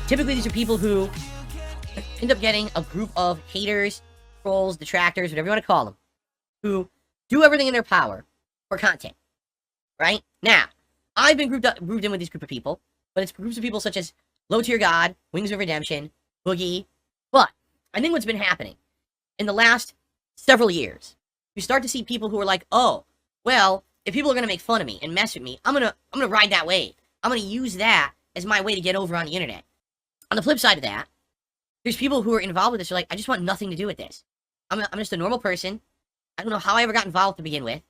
Typically, these are people who end up getting a group of haters, trolls, detractors, whatever you want to call them, who do everything in their power for content, right? Now, I've been grouped in with these group of people, but it's groups of people such as Low Tier God, Wings of Redemption, Boogie. But I think what's been happening in the last several years, you start to see people who are like, oh, well, if people are going to make fun of me and mess with me, I'm gonna ride that wave. I'm going to use that as my way to get over on the internet. On the flip side of that, there's people who are involved with this who are like, I just want nothing to do with this. I'm just a normal person. I don't know how I ever got involved to begin with,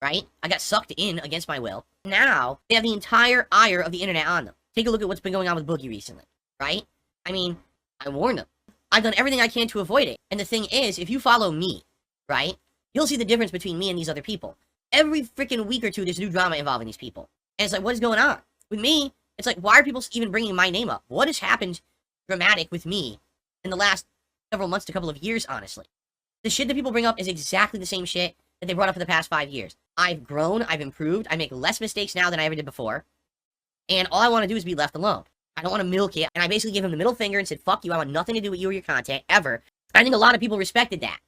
right? I got sucked in against my will. Now, they have the entire ire of the internet on them. Take a look at what's been going on with Boogie recently, right? I mean, I warned them. I've done everything I can to avoid it. And the thing is, if you follow me, right, you'll see the difference between me and these other people. Every freaking week or two, there's new drama involving these people. And it's like, what is going on? With me, it's like, why are people even bringing my name up? What has happened dramatic with me in the last several months to couple of years, honestly? The shit that people bring up is exactly the same shit that they brought up for the past 5 years. I've grown, I've improved, I make less mistakes now than I ever did before. And all I want to do is be left alone. I don't want to milk it. And I basically gave him the middle finger and said, fuck you, I want nothing to do with you or your content, ever. I think a lot of people respected that.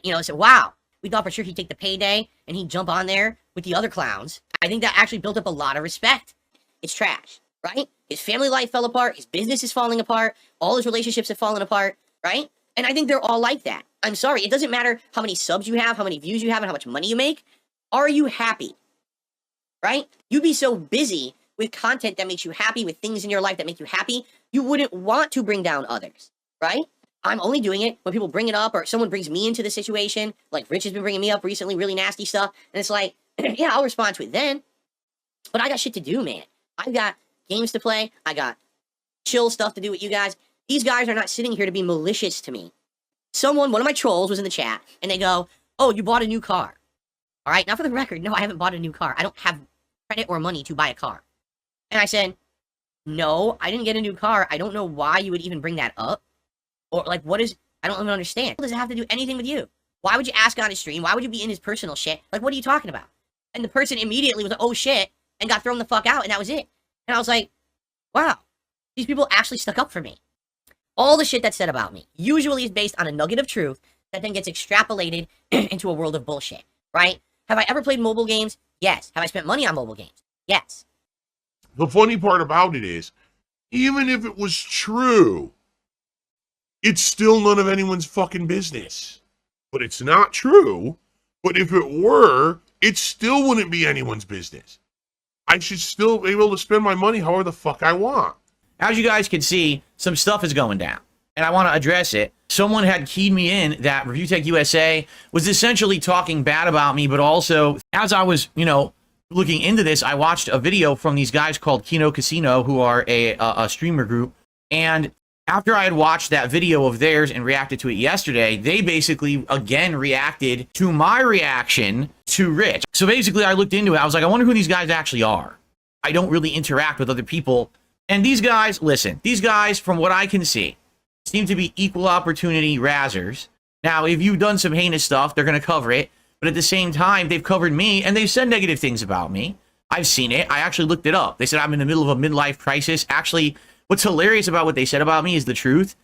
You know, said, wow, we thought for sure he'd take the payday and he'd jump on there with the other clowns. I think that actually built up a lot of respect. It's trash, right? His family life fell apart, his business is falling apart, all his relationships have fallen apart, right? And I think they're all like that. I'm sorry, it doesn't matter how many subs you have, how many views you have, and how much money you make. Are you happy? Right? You'd be so busy with content that makes you happy, with things in your life that make you happy, you wouldn't want to bring down others, right? I'm only doing it when people bring it up or someone brings me into the situation, like Rich has been bringing me up recently, really nasty stuff, and it's like, yeah, I'll respond to it then, but I got shit to do, man. I've got games to play, I got chill stuff to do with you guys. These guys are not sitting here to be malicious to me. One of my trolls was in the chat, and they go, oh, you bought a new car. All right, now for the record, no, I haven't bought a new car. I don't have credit or money to buy a car. And I said, no, I didn't get a new car. I don't know why you would even bring that up. Or, like, I don't even understand. What does it have to do anything with you? Why would you ask on his stream? Why would you be in his personal shit? Like, what are you talking about? And the person immediately was like, oh, shit, and got thrown the fuck out, and that was it. And I was like, wow, these people actually stuck up for me. All the shit that's said about me usually is based on a nugget of truth that then gets extrapolated into a world of bullshit, right? Have I ever played mobile games? Yes. Have I spent money on mobile games? Yes. The funny part about it is, even if it was true, it's still none of anyone's fucking business. But it's not true. But if it were, it still wouldn't be anyone's business. I should still be able to spend my money however the fuck I want. As you guys can see, some stuff is going down, and I want to address it. Someone had keyed me in that Review Tech USA was essentially talking bad about me, but also, as I was, looking into this, I watched a video from these guys called Kino, who are a streamer group, and after I had watched that video of theirs and reacted to it yesterday, they basically, again, reacted to my reaction to Rich. So basically, I looked into it. I was like, I wonder who these guys actually are. I don't really interact with other people. And these guys, listen, these guys, from what I can see, seem to be equal opportunity razzers. Now, if you've done some heinous stuff, they're going to cover it. But at the same time, they've covered me, and they've said negative things about me. I've seen it. I actually looked it up. They said I'm in the middle of a midlife crisis. Actually, what's hilarious about what they said about me is the truth.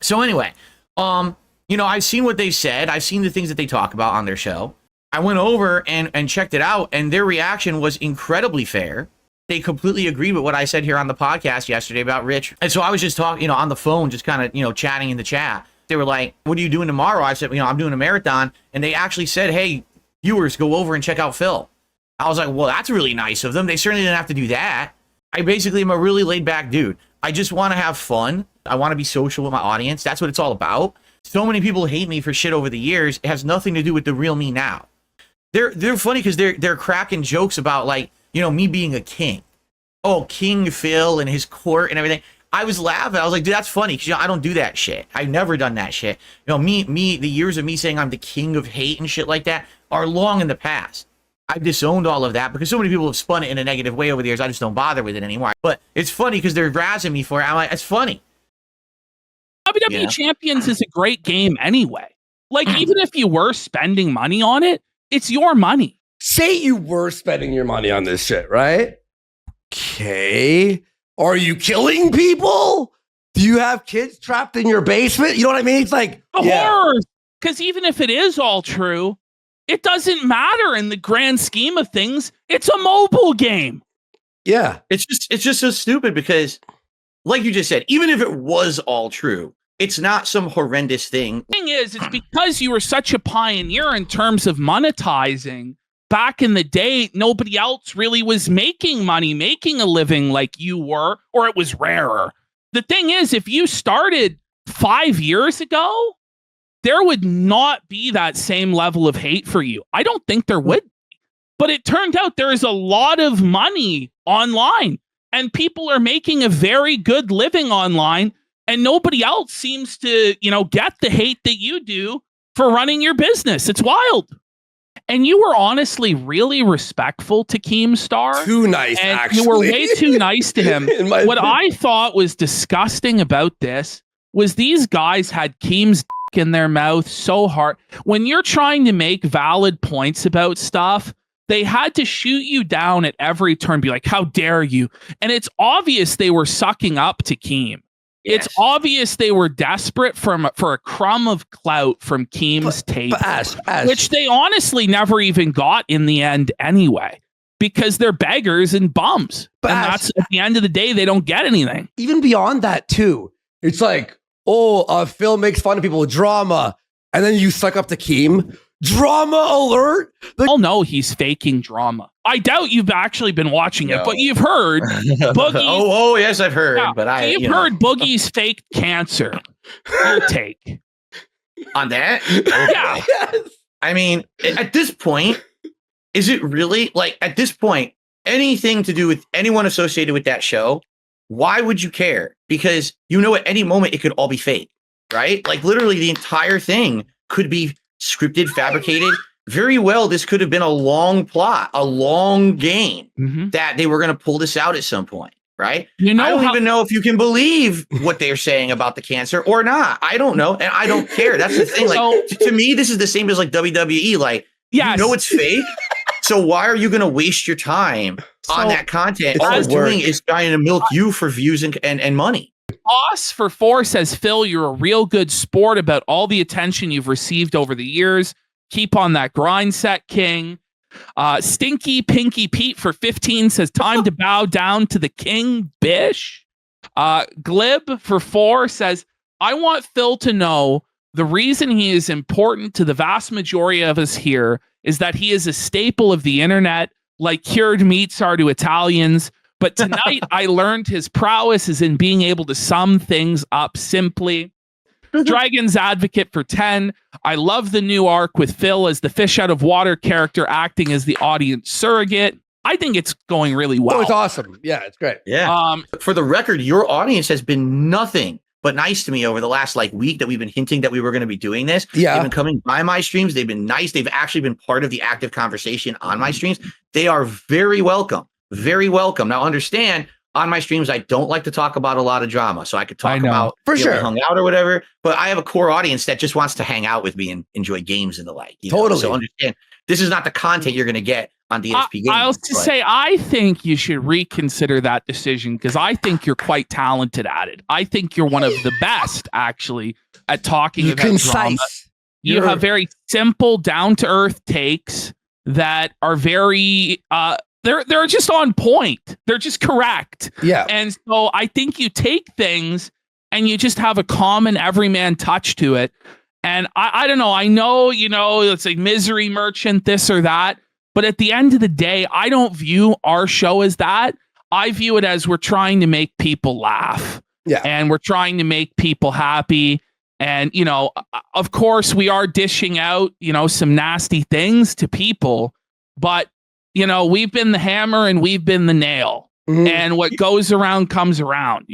So anyway, I've seen what they said. I've seen the things that they talk about on their show. I went over and checked it out, and their reaction was incredibly fair. They completely agreed with what I said here on the podcast yesterday about Rich. And so I was just talking, on the phone, just kind of, chatting in the chat. They were like, what are you doing tomorrow? I said, I'm doing a marathon. And they actually said, hey, viewers, go over and check out Phil. I was like, well, that's really nice of them. They certainly didn't have to do that. I basically am a really laid back dude. I just want to have fun. I want to be social with my audience. That's what it's all about. So many people hate me for shit over the years. It has nothing to do with the real me now. They're funny because they're cracking jokes about, like, me being a king. Oh, King Phil and his court and everything. I was laughing. I was like, dude, that's funny because I don't do that shit. I've never done that shit. The years of me saying I'm the king of hate and shit like that are long in the past. I've disowned all of that because so many people have spun it in a negative way over the years. I just don't bother with it anymore. But it's funny because they're razzing me for it. I'm like, it's funny. WWE Champions is a great game anyway. Like, even if you were spending money on it, it's your money. Say you were spending your money on this shit, right? Okay. Are you killing people? Do you have kids trapped in your basement? You know what I mean? It's like horrors. Because even if it is all true, it doesn't matter in the grand scheme of things. It's a mobile game. Yeah. It's just so stupid because, like you just said, even if it was all true, it's not some horrendous thing. The thing is, it's because you were such a pioneer in terms of monetizing. Back in the day, nobody else really was making money, making a living like you were, or it was rarer. The thing is, if you started 5 years ago, there would not be that same level of hate for you. I don't think there would be. But it turned out there is a lot of money online, and people are making a very good living online, and nobody else seems to, get the hate that you do for running your business. It's wild. And you were honestly really respectful to Keemstar. Too nice, and actually. You were way too nice to him. What I thought was disgusting about this was these guys had Keem's dick in their mouth so hard. When you're trying to make valid points about stuff, they had to shoot you down at every turn, be like, how dare you? And it's obvious they were sucking up to Keem. Yes. It's obvious they were desperate for a crumb of clout from Keem's table, which they honestly never even got in the end anyway, because they're beggars and bums. And that's, at the end of the day, they don't get anything. Even beyond that, too, it's like, Phil makes fun of people with drama, and then you suck up to Keem. Drama alert! Oh no, he's faking drama. I doubt you've actually been watching it, but you've heard Boogie. Oh yes, I've heard. Yeah, but you've heard Boogie's fake cancer. Your take on that? Yeah. Yes. I mean, at this point, is it really at this point anything to do with anyone associated with that show? Why would you care? Because at any moment it could all be fake, right? Like literally the entire thing could be scripted, fabricated. Very well, this could have been a long plot, a long game that they were going to pull this out at some point, right? I don't even know if you can believe what they're saying about the cancer or not. I don't know, and I don't care. That's the thing. To me, this is the same as WWE. It's fake. So why are you going to waste your time on that content? All it's doing is trying to milk you for views and money. Boss for 4 says, Phil, you're a real good sport about all the attention you've received over the years. Keep on that grind set, King. Stinky Pinky Pete for 15 says, time to bow down to the King, Bish. Glib for 4 says, I want Phil to know the reason he is important to the vast majority of us here is that he is a staple of the internet, like cured meats are to Italians. But tonight I learned his prowess is in being able to sum things up simply. Dragon's Advocate for 10. I love the new arc with Phil as the fish out of water character acting as the audience surrogate. I think it's going really well. Oh, it's awesome. Yeah, it's great. Yeah. For the record, your audience has been nothing but nice to me over the last week that we've been hinting that we were going to be doing this. Yeah. They've been coming by my streams. They've been nice. They've actually been part of the active conversation on my streams. They are very welcome. Very welcome. Now understand, on my streams, I don't like to talk about a lot of drama. So I could talk about for sure hung out or whatever, but I have a core audience that just wants to hang out with me and enjoy games and the like. Totally. So understand, this is not the content you're going to get on DSP Games. I'll just say, I think you should reconsider that decision because I think you're quite talented at it. I think you're one of the best, actually, at talking about drama. You have very simple, down-to-earth takes that are very... They're just on point. They're just correct. Yeah. And so I think you take things and you just have a common everyman touch to it. And I don't know. I know, it's like Misery Merchant, this or that. But at the end of the day, I don't view our show as that. I view it as we're trying to make people laugh. Yeah. And we're trying to make people happy. And, of course, we are dishing out, some nasty things to people. But we've been the hammer and we've been the nail. And what goes around comes around,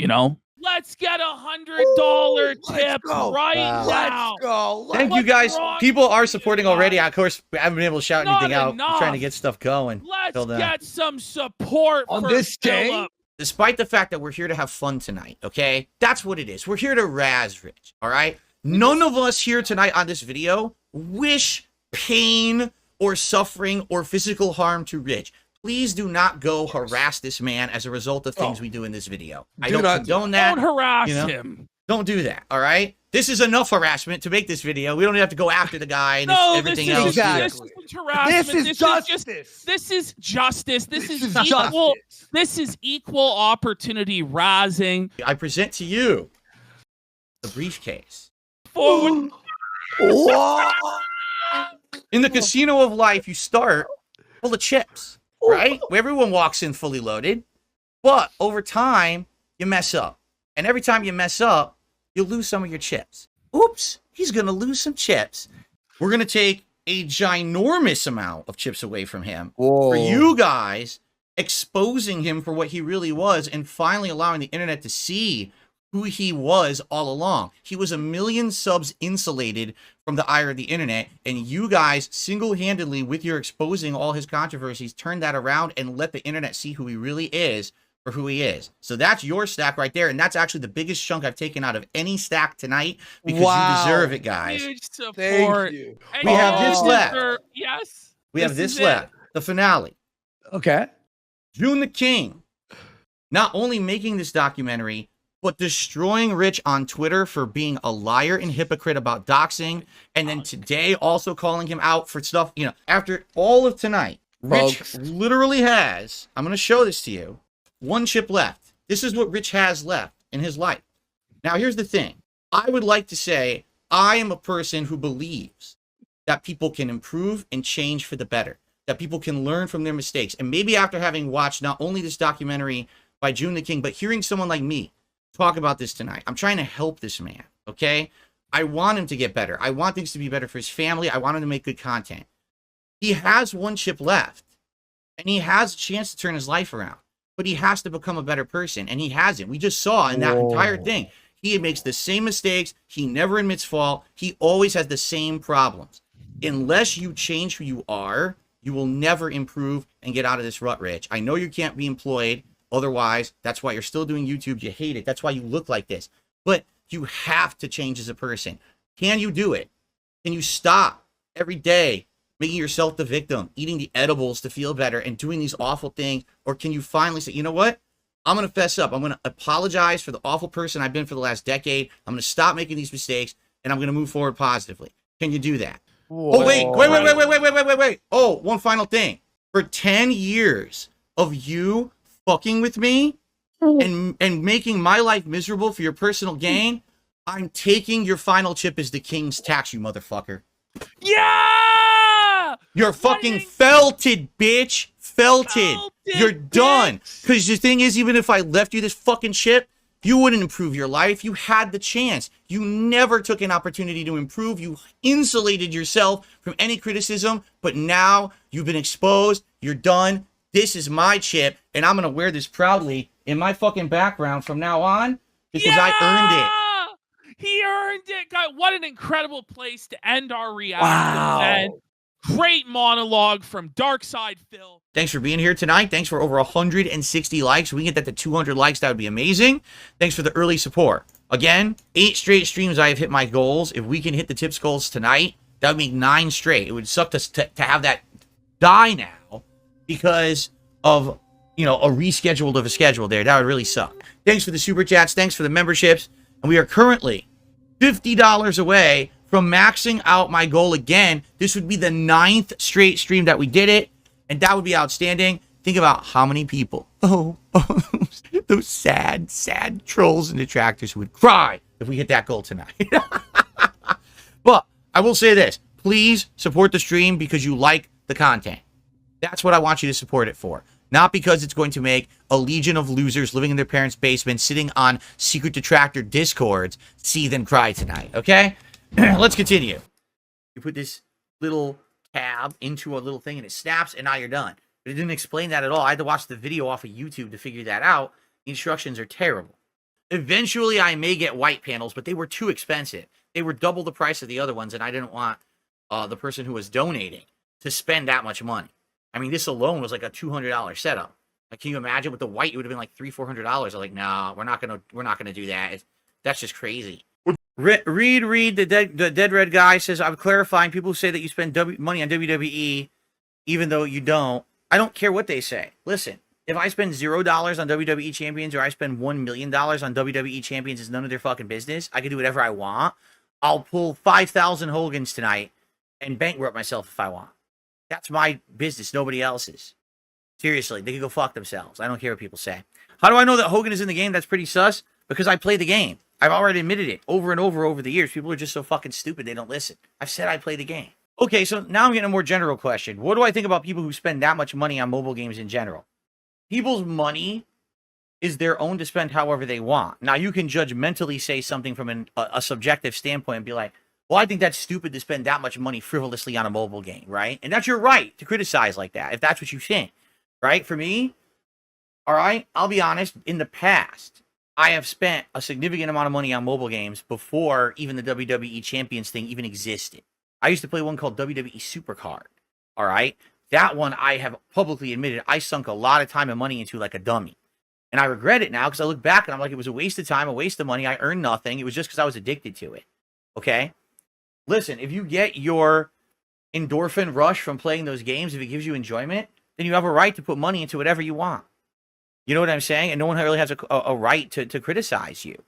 Let's get $100 tip right now. Let's go. Thank you guys. People are supporting already. Of course, I haven't been able to shout anything out. I'm trying to get stuff going. Let's get some support on for this day. Phillip. Despite the fact that we're here to have fun tonight, okay? That's what it is. We're here to razz Rich, all right? None of us here tonight on this video wish pain or suffering or physical harm to Rich. Please do not go harass this man as a result of things we do in this video. I Do don't not condone that. Don't harass you know? him. Don't do that, all right? This is enough harassment to make this video. We don't have to go after the guy and No, everything this else. is, this isn't harassment. This is justice. This is justice. This is is equal. justice. This is equal opportunity rising. I present to you the briefcase. Forward. Whoa. In the casino of life, you start full of chips, right? Where everyone walks in fully loaded. But over time, you mess up. And every time you mess up, you'll lose some of your chips. Oops, he's going to lose some chips. We're going to take a ginormous amount of chips away from him. Whoa. For you guys, exposing him for what he really was and finally allowing the internet to see who he was all along. He was 1 million subs insulated from the ire of the internet, and you guys single-handedly, with your exposing all his controversies, turned that around and let the internet see who he really is for who he is. So that's your stack right there, and that's actually the biggest chunk I've taken out of any stack tonight because you deserve it, guys. Huge support. Thank you. And We have you this left. Yes. We have this is it. left, the finale. Okay. June the King, not only making this documentary, but destroying Rich on Twitter for being a liar and hypocrite about doxing, and then today also calling him out for stuff, you know, after all of tonight, Rich Folks. literally has, I'm going to show this to you, 1 chip left. This is what Rich has left in his life. Now, here's the thing. I would like to say I am a person who believes that people can improve and change for the better, that people can learn from their mistakes. And maybe after having watched not only this documentary by June the King, but hearing someone like me talk about this tonight, I'm trying to help this man, okay? I want him to get better. I want things to be better for his family. I want him to make good content. He has 1 chip left, and he has a chance to turn his life around, but he has to become a better person, and he hasn't. We just saw in that entire thing, he makes the same mistakes. He never admits fault. He always has the same problems. Unless you change who you are, you will never improve and get out of this rut, Rich. I know you can't be employed. Otherwise, that's why you're still doing YouTube. You hate it. That's why you look like this. But you have to change as a person. Can you do it? Can you stop every day making yourself the victim, eating the edibles to feel better and doing these awful things? Or can you finally say, you know what? I'm going to fess up. I'm going to apologize for the awful person I've been for the last decade. I'm going to stop making these mistakes, and I'm going to move forward positively. Can you do that? Oh, wait. Oh, one final thing. For 10 years of you fucking with me and making my life miserable for your personal gain, I'm taking your final chip as the king's tax, you motherfucker. Yeah. You're fucking felted, bitch. Felted. You're done. Because the thing is, even if I left you this fucking chip, you wouldn't improve your life. You had the chance. You never took an opportunity to improve. You insulated yourself from any criticism, but now you've been exposed. You're done. This is my chip, and I'm going to wear this proudly in my fucking background from now on because I earned it. He earned it. God, what an incredible place to end our reaction. Wow. Man. Great monologue from darksydephil. Thanks for being here tonight. Thanks for over 160 likes. If we can get that to 200 likes, that would be amazing. Thanks for the early support. Again, 8 straight streams I have hit my goals. If we can hit the tips goals tonight, that would make 9 straight. It would suck to have that die now because of, you know, a rescheduled of a schedule there. That would really suck. Thanks for the super chats. Thanks for the memberships. And we are currently $50 away from maxing out my goal again. This would be the 9th straight stream that we did it, and that would be outstanding. Think about how many people, those sad trolls and detractors who would cry if we hit that goal tonight. But I will say this, please support the stream because you like the content. That's what I want you to support it for. Not because it's going to make a legion of losers living in their parents' basement, sitting on secret detractor discords, seethe and cry tonight, okay? Let's continue. You put this little tab into a little thing and it snaps and now you're done. But it didn't explain that at all. I had to watch the video off of YouTube to figure that out. The instructions are terrible. Eventually, I may get white panels, but they were too expensive. They were double the price of the other ones, and I didn't want the person who was donating to spend that much money. I mean, this alone was like a $200 setup. Like, can you imagine with the white? It would have been like $300-400. I was like, nah, we're not gonna do that. That's just crazy. Reed, the dead red guy says, I'm clarifying. People who say that you spend money on WWE, even though you don't, I don't care what they say. Listen, if I spend $0 on WWE champions or I spend $1 million on WWE champions, it's none of their fucking business. I can do whatever I want. I'll pull 5,000 Hogans tonight and bankrupt myself if I want. That's my business, nobody else's. Seriously, they can go fuck themselves. I don't care what people say. How do I know that Hogan is in the game? That's pretty sus. Because I play the game. I've already admitted it over and over the years. People are just so fucking stupid they don't listen. I've said I play the game. Okay, so now I'm getting a more general question. What do I think about people who spend that much money on mobile games in general? People's money is their own to spend however they want. Now, you can judgmentally say something from a subjective standpoint and be like, well, I think that's stupid to spend that much money frivolously on a mobile game, right? And that's your right to criticize like that, if that's what you think, right? For me, all right, I'll be honest, in the past, I have spent a significant amount of money on mobile games before even the WWE Champions thing even existed. I used to play one called WWE Supercard, all right? That one I have publicly admitted I sunk a lot of time and money into like a dummy. And I regret it now because I look back and I'm like, it was a waste of time, a waste of money. I earned nothing. It was just because I was addicted to it, okay? Listen, if you get your endorphin rush from playing those games, if it gives you enjoyment, then you have a right to put money into whatever you want. You know what I'm saying? And no one really has a right to criticize you.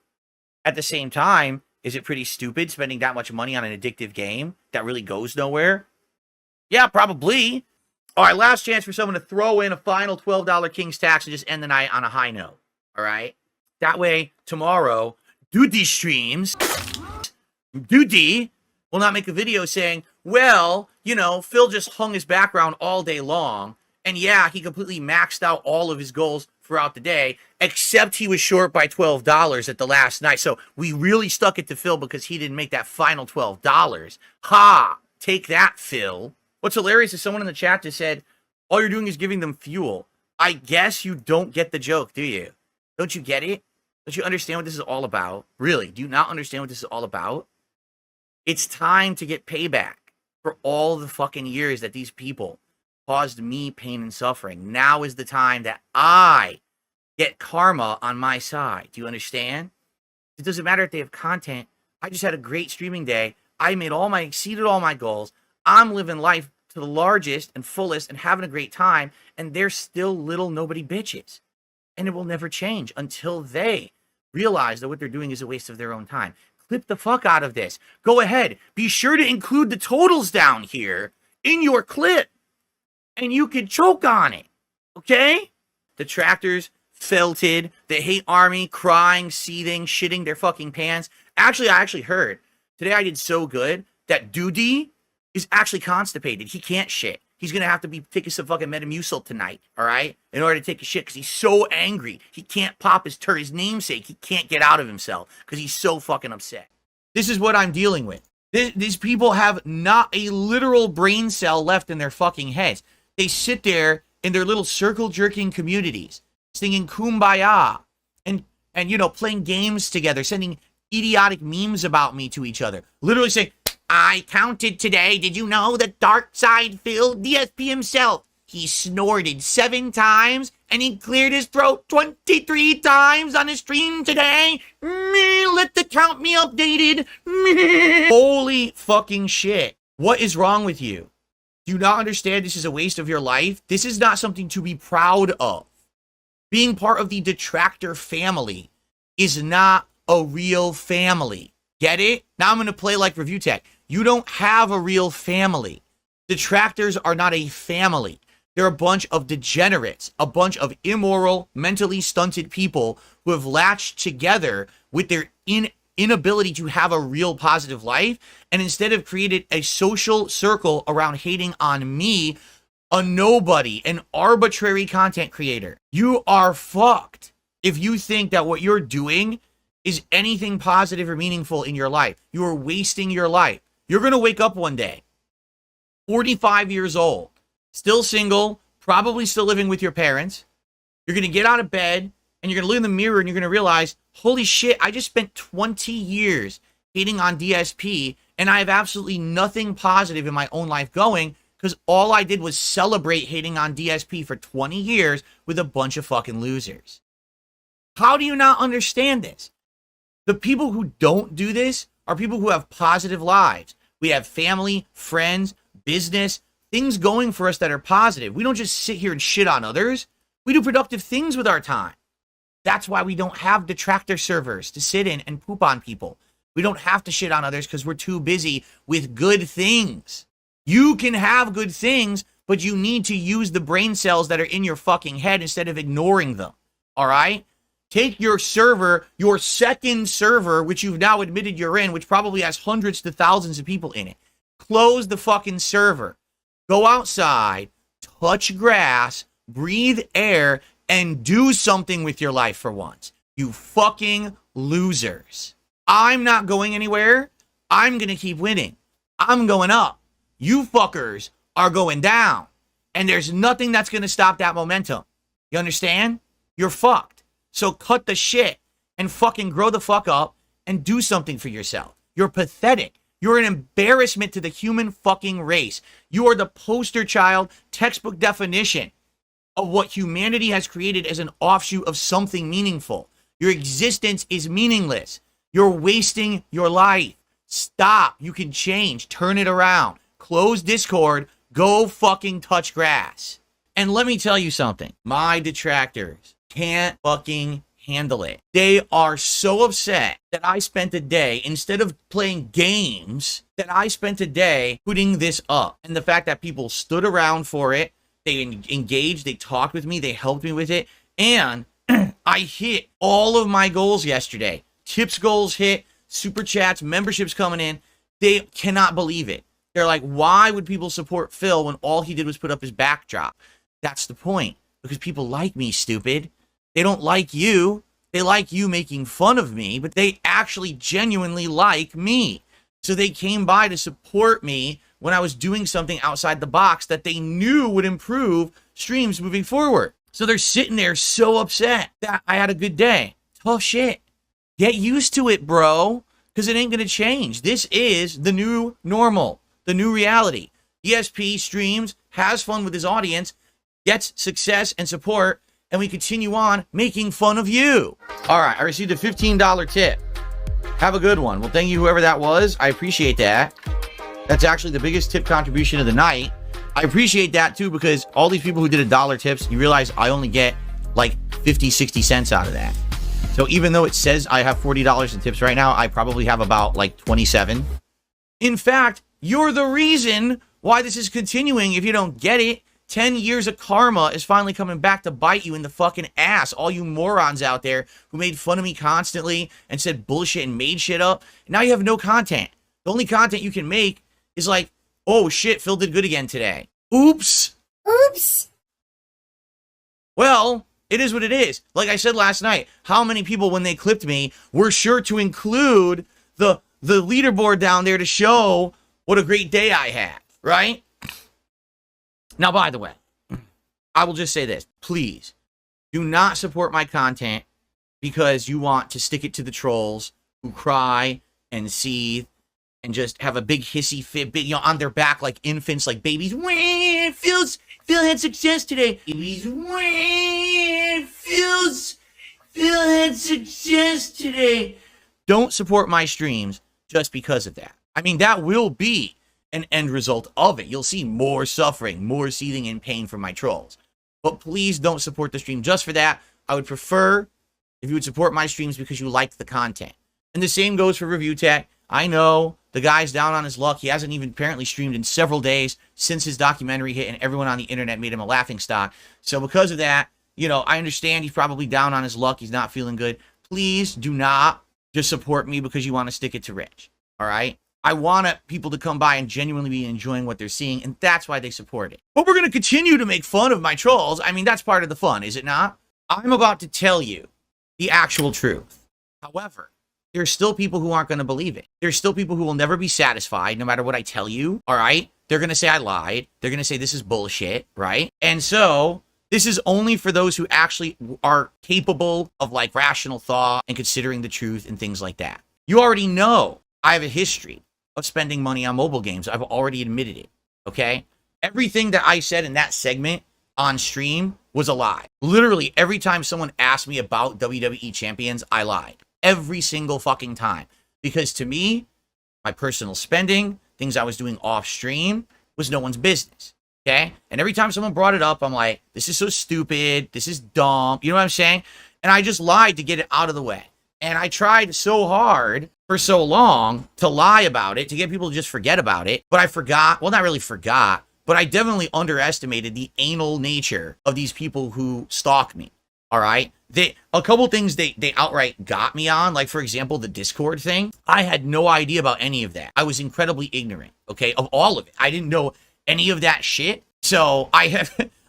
At the same time, is it pretty stupid spending that much money on an addictive game that really goes nowhere? Yeah, probably. All right, last chance for someone to throw in a final $12 King's Tax and just end the night on a high note. All right? That way, tomorrow, Duty Streams, Duty will not make a video saying, well, you know, Phil just hung his background all day long. And yeah, he completely maxed out all of his goals throughout the day, except he was short by $12 at the last night. So we really stuck it to Phil because he didn't make that final $12. Ha! Take that, Phil. What's hilarious is someone in the chat just said, all you're doing is giving them fuel. I guess you don't get the joke, do you? Don't you get it? Don't you understand what this is all about? Really, do you not understand what this is all about? It's time to get payback for all the fucking years that these people caused me pain and suffering. Now is the time that I get karma on my side. Do you understand? It doesn't matter if they have content. I just had a great streaming day. I exceeded all my goals. I'm living life to the largest and fullest and having a great time. And they're still little nobody bitches. And it will never change until they realize that what they're doing is a waste of their own time. Clip the fuck out of this. Go ahead. Be sure to include the totals down here in your clip. And you could choke on it, okay? Detractors, felted, the hate army, crying, seething, shitting their fucking pants. Actually, I heard, today I did so good that Duty is actually constipated. He can't shit. He's going to have to be taking some fucking Metamucil tonight, all right? In order to take a shit because he's so angry. He can't pop his namesake. He can't get out of himself because he's so fucking upset. This is what I'm dealing with. These people have not a literal brain cell left in their fucking heads. They sit there in their little circle-jerking communities, singing Kumbaya, and you know, playing games together, sending idiotic memes about me to each other. Literally saying, I counted today. Did you know that darksydephil, DSP himself, he snorted 7 times, and he cleared his throat 23 times on his stream today? Let the count be updated. Holy fucking shit. What is wrong with you? Do you not understand this is a waste of your life? This is not something to be proud of. Being part of the detractor family is not a real family. Get it? Now I'm going to play like Review Tech. You don't have a real family. Detractors are not a family. They're a bunch of degenerates, a bunch of immoral, mentally stunted people who have latched together with their inability to have a real positive life, and instead have created a social circle around hating on me, a nobody, an arbitrary content creator. You are fucked if you think that what you're doing is anything positive or meaningful in your life. You are wasting your life. You're going to wake up one day, 45 years old, still single, probably still living with your parents. You're going to get out of bed and you're going to look in the mirror and you're going to realize, holy shit, I just spent 20 years hating on DSP and I have absolutely nothing positive in my own life going because all I did was celebrate hating on DSP for 20 years with a bunch of fucking losers. How do you not understand this? The people who don't do this are people who have positive lives. We have family, friends, business, things going for us that are positive. We don't just sit here and shit on others. We do productive things with our time. That's why we don't have detractor servers to sit in and poop on people. We don't have to shit on others because we're too busy with good things. You can have good things, but you need to use the brain cells that are in your fucking head instead of ignoring them. All right? Take your server, your second server, which you've now admitted you're in, which probably has hundreds to thousands of people in it. Close the fucking server. Go outside, touch grass, breathe air, and do something with your life for once. You fucking losers. I'm not going anywhere. I'm going to keep winning. I'm going up. You fuckers are going down. And there's nothing that's going to stop that momentum. You understand? You're fucked. So cut the shit and fucking grow the fuck up and do something for yourself. You're pathetic. You're an embarrassment to the human fucking race. You are the poster child, textbook definition of what humanity has created as an offshoot of something meaningful. Your existence is meaningless. You're wasting your life. Stop. You can change. Turn it around. Close Discord. Go fucking touch grass. And let me tell you something. My detractors can't fucking handle it. They are so upset that I spent a day, instead of playing games, that I spent a day putting this up. And the fact that people stood around for it, they engaged, they talked with me, they helped me with it, and I hit all of my goals yesterday. Tips goals hit, super chats, memberships coming in. They cannot believe it. They're like, why would people support Phil when all he did was put up his backdrop? That's the point. Because people like me, stupid. They don't like you. They like you making fun of me, but they actually genuinely like me. So they came by to support me when I was doing something outside the box that they knew would improve streams moving forward. So they're sitting there so upset that I had a good day. Tough shit. Get used to it, bro, because it ain't going to change. This is the new normal, the new reality. DSP streams, has fun with his audience, gets success and support, and we continue on making fun of you. All right, I received a $15 tip. Have a good one. Well, thank you, whoever that was. I appreciate that. That's actually the biggest tip contribution of the night. I appreciate that, too, because all these people who did $1 tips, you realize I only get like 50, 60 cents out of that. So even though it says I have $40 in tips right now, I probably have about like 27. In fact, you're the reason why this is continuing if you don't get it. 10 years of karma is finally coming back to bite you in the fucking ass. All you morons out there who made fun of me constantly and said bullshit and made shit up. Now you have no content. The only content you can make is like, oh shit, Phil did good again today. Oops. Oops. Well, it is what it is. Like I said last night, how many people, when they clipped me, were sure to include the leaderboard down there to show what a great day I had, right? Now, by the way, I will just say this. Please, do not support my content because you want to stick it to the trolls who cry and seethe and just have a big hissy fit, on their back like infants, like babies. Phil had success today. Babies. Phil had success today. Don't support my streams just because of that. I mean, that will be an end result of it. You'll see more suffering, more seething and pain from my trolls. But please don't support the stream just for that. I would prefer if you would support my streams because you like the content. And the same goes for Review Tech. I know the guy's down on his luck. He hasn't even apparently streamed in several days since his documentary hit and everyone on the internet made him a laughingstock. So because of that, you know, I understand he's probably down on his luck. He's not feeling good. Please do not just support me because you want to stick it to Rich. All right? I want people to come by and genuinely be enjoying what they're seeing, and that's why they support it. But we're going to continue to make fun of my trolls. I mean, that's part of the fun, is it not? I'm about to tell you the actual truth. However, there's still people who aren't going to believe it. There's still people who will never be satisfied no matter what I tell you, all right? They're going to say I lied. They're going to say this is bullshit, right? And so this is only for those who actually are capable of like rational thought and considering the truth and things like that. You already know I have a history of spending money on mobile games. I've already admitted it, okay? Everything that I said in that segment on stream was a lie. Literally, every time someone asked me about WWE champions, I lied. Every single fucking time. Because to me, my personal spending, things I was doing off stream, was no one's business. Okay. And every time someone brought it up, I'm like, this is so stupid. This is dumb. You know what I'm saying? And I just lied to get it out of the way. And I tried so hard for so long to lie about it, to get people to just forget about it. But I forgot. Well, not really forgot, but I definitely underestimated the anal nature of these people who stalk me. All right. A couple things they outright got me on, like, for example, the Discord thing. I had no idea about any of that. I was incredibly ignorant, okay, of all of it. I didn't know any of that shit. So I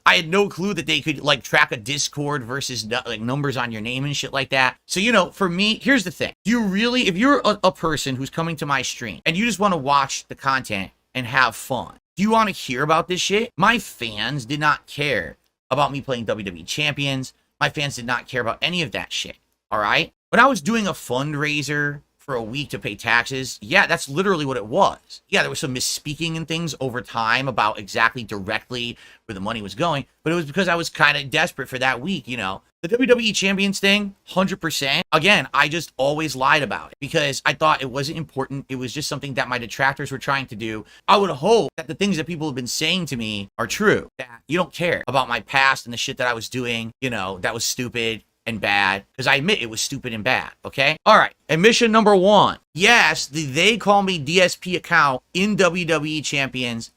had no clue that they could, like, track a Discord versus, like, numbers on your name and shit like that. So, you know, for me, here's the thing. If you're a person who's coming to my stream and you just want to watch the content and have fun, do you want to hear about this shit? My fans did not care about me playing WWE Champions. My fans did not care about any of that shit, all right? When I was doing a fundraiser for a week to pay taxes, yeah, that's literally what it was. Yeah, there was some misspeaking and things over time about exactly directly where the money was going, but it was because I was kind of desperate for that week, you know? The WWE Champions thing, 100%. Again, I just always lied about it because I thought it wasn't important. It was just something that my detractors were trying to do. I would hope that the things that people have been saying to me are true, that you don't care about my past and the shit that I was doing, you know, that was stupid and bad, because I admit it was stupid and bad, okay? All right, admission number 1. Yes, the They Call Me DSP account in WWE Champions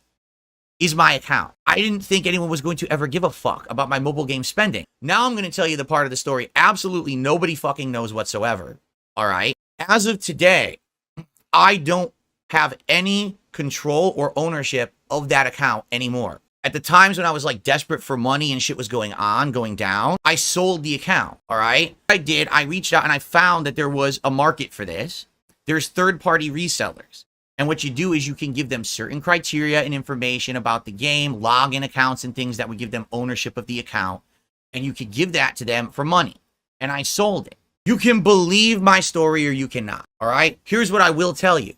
is my account. I didn't think anyone was going to ever give a fuck about my mobile game spending. Now I'm going to tell you the part of the story absolutely nobody fucking knows whatsoever, all right? As of today, I don't have any control or ownership of that account anymore. At the times when I was, like, desperate for money and shit was going down, I sold the account, all right? I reached out and I found that there was a market for this. There's third-party resellers. And what you do is you can give them certain criteria and information about the game, login accounts and things that would give them ownership of the account. And you could give that to them for money. And I sold it. You can believe my story or you cannot, all right? Here's what I will tell you.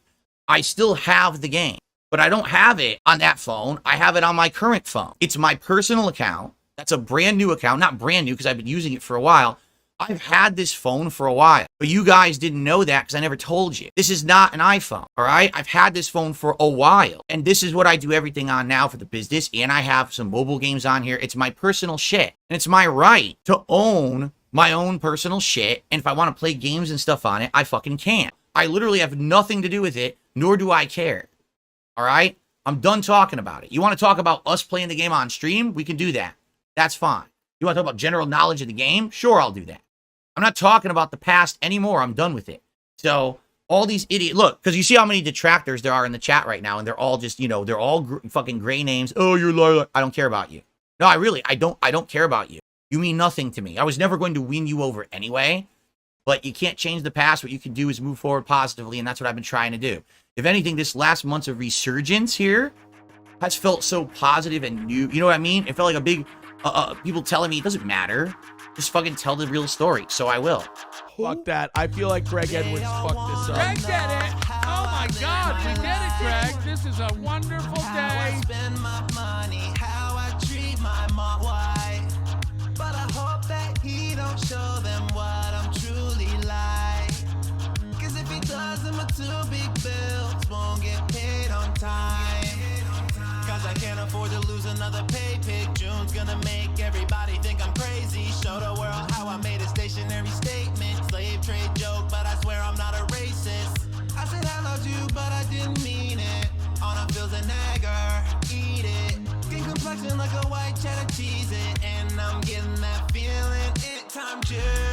I still have the game, but I don't have it on that phone. I have it on my current phone. It's my personal account. That's a brand new account. Not brand new because I've been using it for a while. I've had this phone for a while, but you guys didn't know that because I never told you. This is not an iPhone, all right? I've had this phone for a while, and this is what I do everything on now for the business, and I have some mobile games on here. It's my personal shit, and it's my right to own my own personal shit, and if I want to play games and stuff on it, I fucking can. I literally have nothing to do with it, nor do I care, all right? I'm done talking about it. You want to talk about us playing the game on stream? We can do that. That's fine. You want to talk about general knowledge of the game? Sure, I'll do that. I'm not talking about the past anymore. I'm done with it. So all these idiots, look, because you see how many detractors there are in the chat right now, and they're all just, you know, they're all fucking gray names. Oh, you're lying. I don't care about you. No, I don't care about you. You mean nothing to me. I was never going to win you over anyway, but you can't change the past. What you can do is move forward positively, and that's what I've been trying to do. If anything, this last month's of resurgence here has felt so positive and new. You know what I mean? It felt like a big, people telling me it doesn't matter. Just fucking tell the real story, so I will. Fuck that. I feel like Greg Edwards fucked this up. Greg did it. Oh my God, we did it, Greg. This is a wonderful day. I spend my money, how I treat my mom, why? But I hope that he don't show them what I'm truly like. Cause if he does, them are 2 big bills, won't get paid on time. Cause I can't afford to lose another pay pick. June's gonna make everybody think I'm crazy. Show the world how I made a stationary statement. Slave trade joke, but I swear I'm not a racist. I said I loved you, but I didn't mean it. On a feels a nagger, eat it. Skin complexion like a white cheddar cheese it. And I'm getting that feeling, it time cheers.